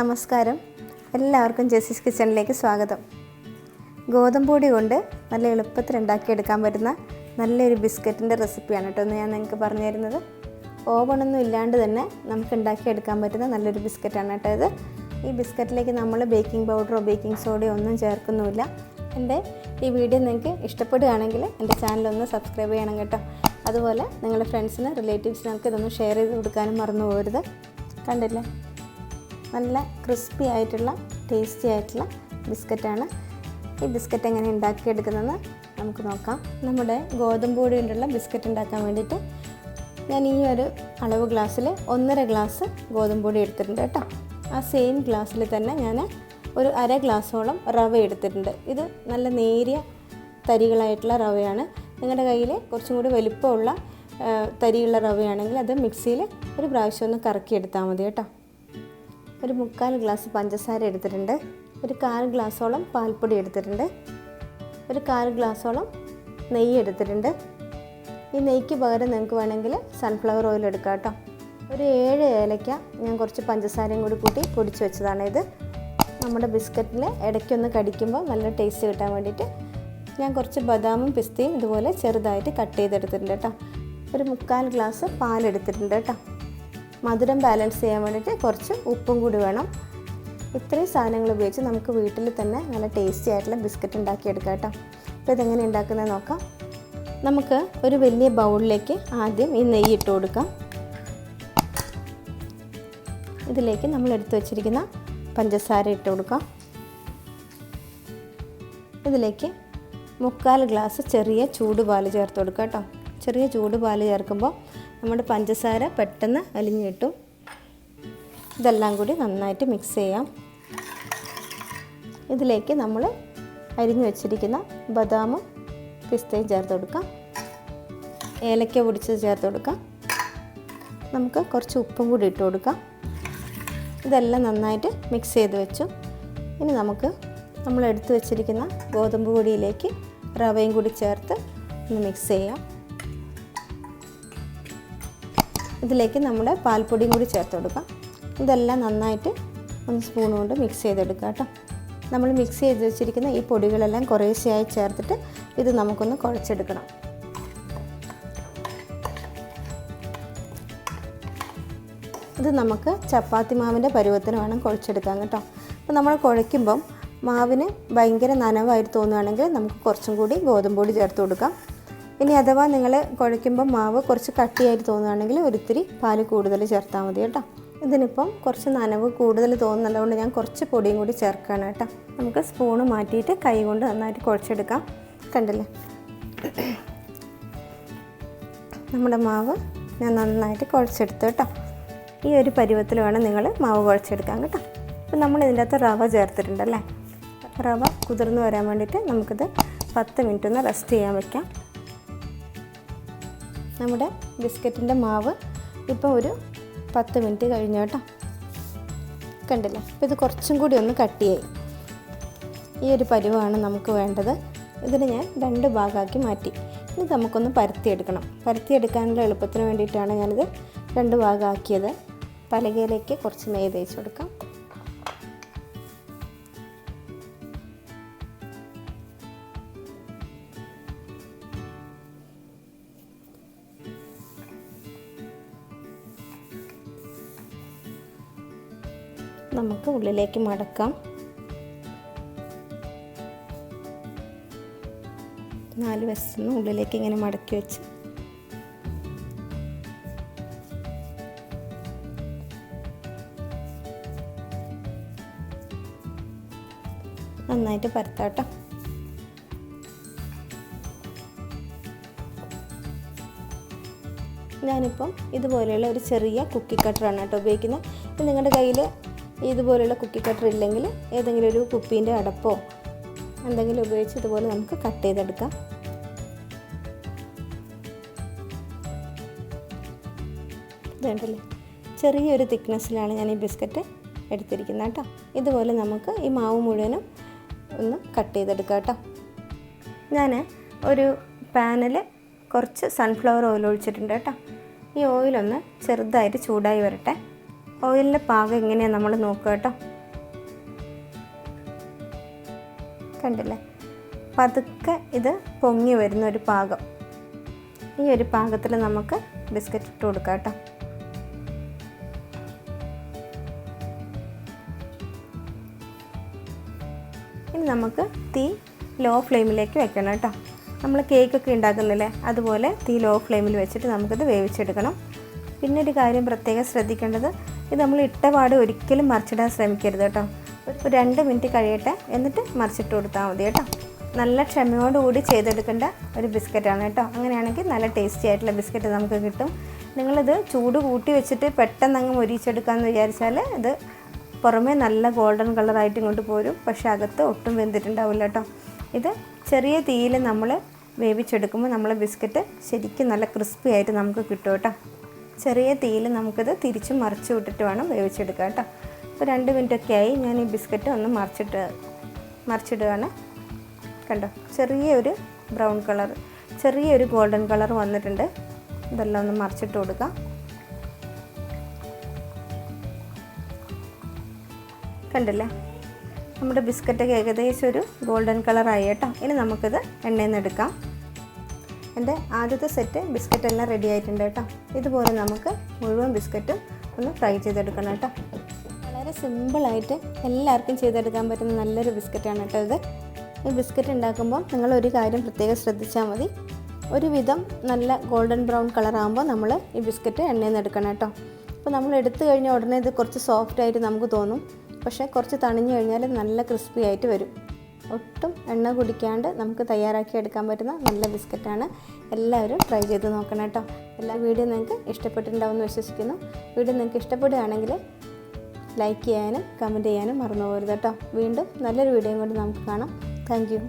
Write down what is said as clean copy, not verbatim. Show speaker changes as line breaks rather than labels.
നമസ്കാരം, എല്ലാവർക്കും ജെസ്സിസ് കിച്ചണിലേക്ക് സ്വാഗതം. ഗോതമ്പ് പൊടി കൊണ്ട് നല്ല എളുപ്പത്തിൽ ഉണ്ടാക്കിയെടുക്കാൻ പറ്റുന്ന നല്ലൊരു ബിസ്ക്കറ്റിൻ്റെ റെസിപ്പിയാണ് കേട്ടോ ഞാൻ നിങ്ങൾക്ക് പറഞ്ഞു തരുന്നത്. ഓവണൊന്നും ഇല്ലാണ്ട് തന്നെ നമുക്ക് ഉണ്ടാക്കിയെടുക്കാൻ പറ്റുന്ന നല്ലൊരു ബിസ്ക്കറ്റാണ് കേട്ടോ ഇത്. ഈ ബിസ്ക്കറ്റിലേക്ക് നമ്മൾ ബേക്കിംഗ് പൗഡറോ ബേക്കിംഗ് സോഡയോ ഒന്നും ചേർക്കുന്നുമില്ല. എൻ്റെ ഈ വീഡിയോ നിങ്ങൾക്ക് ഇഷ്ടപ്പെടുകയാണെങ്കിൽ എൻ്റെ ചാനലൊന്ന് സബ്സ്ക്രൈബ് ചെയ്യണം കേട്ടോ. അതുപോലെ നിങ്ങളുടെ ഫ്രണ്ട്സിന് റിലേറ്റീവ്സിനൊക്കെ ഇതൊന്ന് ഷെയർ ചെയ്ത് കൊടുക്കാനും മറന്നു പോകരുത്. കണ്ടില്ലേ, നല്ല ക്രിസ്പി ആയിട്ടുള്ള ടേസ്റ്റി ആയിട്ടുള്ള ബിസ്ക്കറ്റാണ്. ഈ ബിസ്ക്കറ്റ് എങ്ങനെ ഉണ്ടാക്കിയെടുക്കുന്നതെന്ന് നമുക്ക് നോക്കാം. നമ്മുടെ ഗോതമ്പ് പൊടി കൊണ്ടുള്ള ബിസ്ക്കറ്റ് ഉണ്ടാക്കാൻ വേണ്ടിയിട്ട് ഞാൻ ഈ ഒരു അളവ് ഗ്ലാസ്സിൽ 1.5 ഗ്ലാസ് ഗോതമ്പ് പൊടി എടുത്തിട്ടുണ്ട് കേട്ടോ. ആ സെയിം ഗ്ലാസ്സിൽ തന്നെ ഞാൻ ഒരു 1/2 ഗ്ലാസ്സോളം റവ എടുത്തിട്ടുണ്ട്. ഇത് നല്ല നേരിയ തരികളായിട്ടുള്ള റവയാണ്. നിങ്ങളുടെ കയ്യിൽ കുറച്ചും കൂടി വലിപ്പമുള്ള തരിയുള്ള റവയാണെങ്കിൽ അത് മിക്സിയിൽ ഒരു പ്രാവശ്യം ഒന്ന് കറക്കിയെടുത്താൽ മതി കേട്ടോ. ഒരു 3/4 ഗ്ലാസ് പഞ്ചസാര എടുത്തിട്ടുണ്ട്. ഒരു 1/4 ഗ്ലാസ്സോളം പാൽപ്പൊടി എടുത്തിട്ടുണ്ട്. ഒരു 1/4 ഗ്ലാസ്സോളം നെയ്യ് എടുത്തിട്ടുണ്ട്. ഈ നെയ്യ്ക്ക് പകരം നിങ്ങൾക്ക് വേണമെങ്കിൽ സൺഫ്ലവർ ഓയിൽ എടുക്കാം കേട്ടോ. ഒരു 7 ഏലയ്ക്ക ഞാൻ കുറച്ച് പഞ്ചസാരയും കൂടി കൂട്ടി പൊടിച്ച് വെച്ചതാണ്. ഇത് നമ്മുടെ ബിസ്ക്കറ്റിൽ ഇടയ്ക്കൊന്ന് കടിക്കുമ്പോൾ നല്ല ടേസ്റ്റ് കിട്ടാൻ വേണ്ടിയിട്ട് ഞാൻ കുറച്ച് ബദാമും പിസ്തയും ഇതുപോലെ ചെറുതായിട്ട് കട്ട് ചെയ്തെടുത്തിട്ടുണ്ട് കേട്ടോ. ഒരു 3/4 ഗ്ലാസ് പാലെടുത്തിട്ടുണ്ട് കേട്ടോ. മധുരം ബാലൻസ് ചെയ്യാൻ വേണ്ടിയിട്ട് കുറച്ച് ഉപ്പും കൂടി വേണം. ഇത്രയും സാധനങ്ങൾ ഉപയോഗിച്ച് നമുക്ക് വീട്ടിൽ തന്നെ നല്ല ടേസ്റ്റി ആയിട്ടുള്ള ബിസ്ക്കറ്റ് ഉണ്ടാക്കിയെടുക്കാം കേട്ടോ. അപ്പോൾ ഇതെങ്ങനെ ഉണ്ടാക്കുന്നത് നോക്കാം. നമുക്ക് ഒരു വലിയ ബൗളിലേക്ക് ആദ്യം ഈ നെയ്യ് ഇട്ട് കൊടുക്കാം. ഇതിലേക്ക് നമ്മൾ എടുത്തു വച്ചിരിക്കുന്ന പഞ്ചസാര ഇട്ട് കൊടുക്കാം. ഇതിലേക്ക് 3/4 ഗ്ലാസ് ചെറിയ ചൂടുപാൽ ചേർത്ത് കൊടുക്കാം കേട്ടോ. ചെറിയ ചൂടുപാൽ ചേർക്കുമ്പോൾ നമ്മുടെ പഞ്ചസാര പെട്ടെന്ന് അലിഞ്ഞ് കിട്ടും. ഇതെല്ലാം കൂടി നന്നായിട്ട് മിക്സ് ചെയ്യാം. ഇതിലേക്ക് നമ്മൾ അരിഞ്ഞു വെച്ചിരിക്കുന്ന ബദാമും പിസ്തയും ചേർത്ത് കൊടുക്കാം. ഏലക്ക പൊടിച്ചത് ചേർത്ത് കൊടുക്കാം. നമുക്ക് കുറച്ച് ഉപ്പും കൂടി ഇട്ട് കൊടുക്കാം. ഇതെല്ലാം നന്നായിട്ട് മിക്സ് ചെയ്ത് വെച്ചു. ഇനി നമുക്ക് നമ്മൾ എടുത്തു വെച്ചിരിക്കുന്ന ഗോതമ്പ് പൊടിയിലേക്ക് റവയും കൂടി ചേർത്ത് ഒന്ന് മിക്സ് ചെയ്യാം. ഇതിലേക്ക് നമ്മുടെ പാൽപ്പൊടിയും കൂടി ചേർത്ത് കൊടുക്കാം. ഇതെല്ലാം നന്നായിട്ട് ഒന്ന് സ്പൂൺ കൊണ്ട് മിക്സ് ചെയ്തെടുക്കുക കേട്ടോ. നമ്മൾ മിക്സ് ചെയ്ത് വെച്ചിരിക്കുന്ന ഈ പൊടികളെല്ലാം കുറേശ്ശെയായി ചേർത്തിട്ട് ഇത് നമുക്കൊന്ന് കുഴച്ചെടുക്കണം. ഇത് നമുക്ക് ചപ്പാത്തി മാവിൻ്റെ പരുവത്തിന് വേണം കുഴച്ചെടുക്കാൻ കേട്ടോ. അപ്പോൾ നമ്മൾ കുഴയ്ക്കുമ്പം മാവിന് ഭയങ്കര നനവായിട്ട് തോന്നുകയാണെങ്കിൽ നമുക്ക് കുറച്ചും കൂടി ഗോതമ്പ് പൊടി ചേർത്ത് കൊടുക്കാം. ഇനി അഥവാ നിങ്ങൾ കുഴയ്ക്കുമ്പോൾ മാവ് കുറച്ച് കട്ടിയായിട്ട് തോന്നുകയാണെങ്കിൽ ഒരിത്തിരി പാൽ കൂടുതൽ ചേർത്താൽ മതി കേട്ടോ. ഇതിനിപ്പം കുറച്ച് നനവ് കൂടുതൽ തോന്നുന്നതുകൊണ്ട് ഞാൻ കുറച്ച് പൊടിയും കൂടി ചേർക്കുകയാണ് കേട്ടോ. നമുക്ക് സ്പൂണ് മാറ്റിയിട്ട് കൈ കൊണ്ട് നന്നായിട്ട് കുഴച്ചെടുക്കാം. കണ്ടില്ലേ, നമ്മുടെ മാവ് ഞാൻ നന്നായിട്ട് കുഴച്ചെടുത്തു കേട്ടോ. ഈ ഒരു പരുവത്തിൽ വേണം നിങ്ങൾ മാവ് കുഴച്ചെടുക്കാൻ കേട്ടോ. അപ്പം നമ്മൾ ഇതിൻ്റെ അകത്ത് റവ ചേർത്തിട്ടുണ്ടല്ലേ. റവ കുതിർന്ന് വരാൻ വേണ്ടിയിട്ട് നമുക്കിത് 10 മിനിറ്റ് ഒന്ന് റെസ്റ്റ് ചെയ്യാൻ വയ്ക്കാം. നമ്മുടെ ബിസ്ക്കറ്റിൻ്റെ മാവ് ഇപ്പോൾ ഒരു 10 മിനിറ്റ് കഴിഞ്ഞു കേട്ടോ. കണ്ടില്ലേ, അപ്പോൾ ഇത് കുറച്ചും കൂടി ഒന്ന് കട്ടിയായി. ഈ ഒരു പരുവാണ് നമുക്ക് വേണ്ടത്. ഇതിന് ഞാൻ 2 ഭാഗമാക്കി മാറ്റി. ഇത് നമുക്കൊന്ന് പരത്തിയെടുക്കണം. പരത്തിയെടുക്കാനുള്ള എളുപ്പത്തിന് വേണ്ടിയിട്ടാണ് ഞാനിത് 2 ഭാഗമാക്കിയത്. പലകയിലേക്ക് കുറച്ച് നെയ്യ് തേച്ച് കൊടുക്കാം. നമുക്ക് ഉള്ളിലേക്ക് മടക്കാം. 4 വശത്തുനിന്ന് ഉള്ളിലേക്ക് ഇങ്ങനെ മടക്കി വെച്ച് നന്നായിട്ട് പരത്താട്ടോ. ഞാനിപ്പം ഇതുപോലെയുള്ള ഒരു ചെറിയ കുക്കി കട്ടറാണ് കേട്ടോ ഉപയോഗിക്കുന്നത്. ഇപ്പം നിങ്ങളുടെ കയ്യിൽ ഇതുപോലെയുള്ള കുക്കി കട്ടർ ഇല്ലെങ്കിൽ ഏതെങ്കിലും ഒരു കുപ്പീൻ്റെ അടപ്പോ എന്തെങ്കിലും ഉപയോഗിച്ച് ഇതുപോലെ നമുക്ക് കട്ട് ചെയ്തെടുക്കാം. ഇതുണ്ടല്ലേ, ചെറിയൊരു തിക്നെസ്സിലാണ് ഞാൻ ഈ ബിസ്ക്കറ്റ് എടുത്തിരിക്കുന്നത് കേട്ടോ. ഇതുപോലെ നമുക്ക് ഈ മാവ് മുഴുവനും ഒന്ന് കട്ട് ചെയ്തെടുക്കാം കേട്ടോ. ഞാൻ ഒരു പാനിൽ കുറച്ച് സൺഫ്ലവർ ഓയിൽ ഒഴിച്ചിട്ടുണ്ട് കേട്ടോ. ഈ ഓയിലൊന്ന് ചെറുതായിട്ട് ചൂടായി വരട്ടെ. ഓയിലിൻ്റെ പാകം എങ്ങനെയാണ് നമ്മൾ നോക്കുക കേട്ടോ. കണ്ടില്ലേ? പതുക്കെ ഇത് പൊങ്ങി വരുന്ന ഒരു പാകം. ഈ ഒരു പാകത്തിൽ നമുക്ക് ബിസ്ക്കറ്റ് ഇട്ട് കൊടുക്കാം കേട്ടോ. ഇനി നമുക്ക് തീ ലോ ഫ്ലെയിമിലേക്ക് വെക്കണം കേട്ടോ. നമ്മൾ കേക്കൊക്കെ ഉണ്ടാക്കുന്നില്ലേ, അതുപോലെ തീ ലോ ഫ്ലെയിമിൽ വെച്ചിട്ട് നമുക്കിത് വേവിച്ചെടുക്കണം. പിന്നെ ഒരു കാര്യം പ്രത്യേകം ശ്രദ്ധിക്കേണ്ടത്, ഇത് നമ്മൾ ഇട്ടപാട് ഒരിക്കലും മറിച്ചിടാൻ ശ്രമിക്കരുത് കേട്ടോ. ഒരു 2 മിനിറ്റ് കഴിയട്ടെ, എന്നിട്ട് മറിച്ചിട്ട് കൊടുത്താൽ മതി കേട്ടോ. നല്ല ക്ഷമയോടുകൂടി ചെയ്തെടുക്കേണ്ട ഒരു ബിസ്ക്കറ്റാണ് കേട്ടോ. അങ്ങനെയാണെങ്കിൽ നല്ല ടേസ്റ്റി ആയിട്ടുള്ള ബിസ്ക്കറ്റ് നമുക്ക് കിട്ടും. നിങ്ങളിത് ചൂട് കൂട്ടി വെച്ചിട്ട് പെട്ടെന്ന് അങ്ങ് മൊരിച്ചെടുക്കാമെന്ന് വിചാരിച്ചാൽ ഇത് പുറമേ നല്ല ഗോൾഡൻ കളറായിട്ട് ഇങ്ങോട്ട് പോരും, പക്ഷേ അകത്ത് ഒട്ടും വെന്തിട്ടുണ്ടാവില്ല കേട്ടോ. ഇത് ചെറിയ തീയിൽ നമ്മൾ വേവിച്ചെടുക്കുമ്പോൾ നമ്മളെ ബിസ്ക്കറ്റ് ശരിക്കും നല്ല ക്രിസ്പി ആയിട്ട് നമുക്ക് കിട്ടും കേട്ടോ. ചെറിയ തീയിൽ നമുക്കിത് തിരിച്ച് മറിച്ച് വിട്ടിട്ട് വേണം വേവിച്ചെടുക്കാം കേട്ടോ. ഇപ്പോൾ 2 മിനിറ്റൊക്കെ ആയി. ഞാൻ ഈ ബിസ്ക്കറ്റ് ഒന്ന് മറിച്ചിടുകയാണ്. കണ്ടോ, ചെറിയൊരു ബ്രൗൺ കളർ, ചെറിയൊരു ഗോൾഡൻ കളർ വന്നിട്ടുണ്ട്. ഇതെല്ലാം ഒന്ന് മറിച്ചിട്ട് കൊടുക്കാം. കണ്ടില്ലേ, നമ്മുടെ ബിസ്ക്കറ്റൊക്കെ ഏകദേശം ഒരു ഗോൾഡൻ കളറായി കേട്ടോ. ഇനി നമുക്കിത് എണ്ണയിൽ നിന്ന് എടുക്കാം. എൻ്റെ ആദ്യത്തെ സെറ്റ് ബിസ്ക്കറ്റ് എല്ലാം റെഡി ആയിട്ടുണ്ട് കേട്ടോ. ഇതുപോലെ നമുക്ക് മുഴുവൻ ബിസ്ക്കറ്റും ഒന്ന് ഫ്രൈ ചെയ്തെടുക്കണം കേട്ടോ. വളരെ സിമ്പിളായിട്ട് എല്ലാവർക്കും ചെയ്തെടുക്കാൻ പറ്റുന്ന നല്ലൊരു ബിസ്ക്കറ്റാണ് കേട്ടോ ഇത്. ഈ ബിസ്ക്കറ്റ് ഉണ്ടാക്കുമ്പോൾ നിങ്ങളൊരു കാര്യം പ്രത്യേകം ശ്രദ്ധിച്ചാൽ മതി. ഒരുവിധം നല്ല ഗോൾഡൻ ബ്രൗൺ കളറാകുമ്പോൾ നമ്മൾ ഈ ബിസ്ക്കറ്റ് എണ്ണയിൽ നിന്ന് എടുക്കണം കേട്ടോ. അപ്പോൾ നമ്മൾ എടുത്തു കഴിഞ്ഞാൽ ഉടനെ ഇത് കുറച്ച് സോഫ്റ്റായിട്ട് നമുക്ക് തോന്നും, പക്ഷേ കുറച്ച് തണിഞ്ഞു കഴിഞ്ഞാൽ നല്ല ക്രിസ്പി ആയിട്ട് വരും. ഒട്ടും എണ്ണ കുടിക്കാണ്ട് നമുക്ക് തയ്യാറാക്കി എടുക്കാൻ പറ്റുന്ന നല്ല ബിസ്ക്കറ്റാണ്. എല്ലാവരും ട്രൈ ചെയ്ത് നോക്കണം കേട്ടോ. എല്ലാ വീഡിയോ നിങ്ങൾക്ക് ഇഷ്ടപ്പെട്ടിട്ടുണ്ടാവുമെന്ന് വിശ്വസിക്കുന്നു. വീഡിയോ നിങ്ങൾക്ക് ഇഷ്ടപ്പെടുകയാണെങ്കിൽ ലൈക്ക് ചെയ്യാനും കമൻറ്റ് ചെയ്യാനും മറന്നു പോകരുത് കേട്ടോ. വീണ്ടും നല്ലൊരു വീഡിയോയും കൊണ്ട് നമുക്ക് കാണാം. Thank you.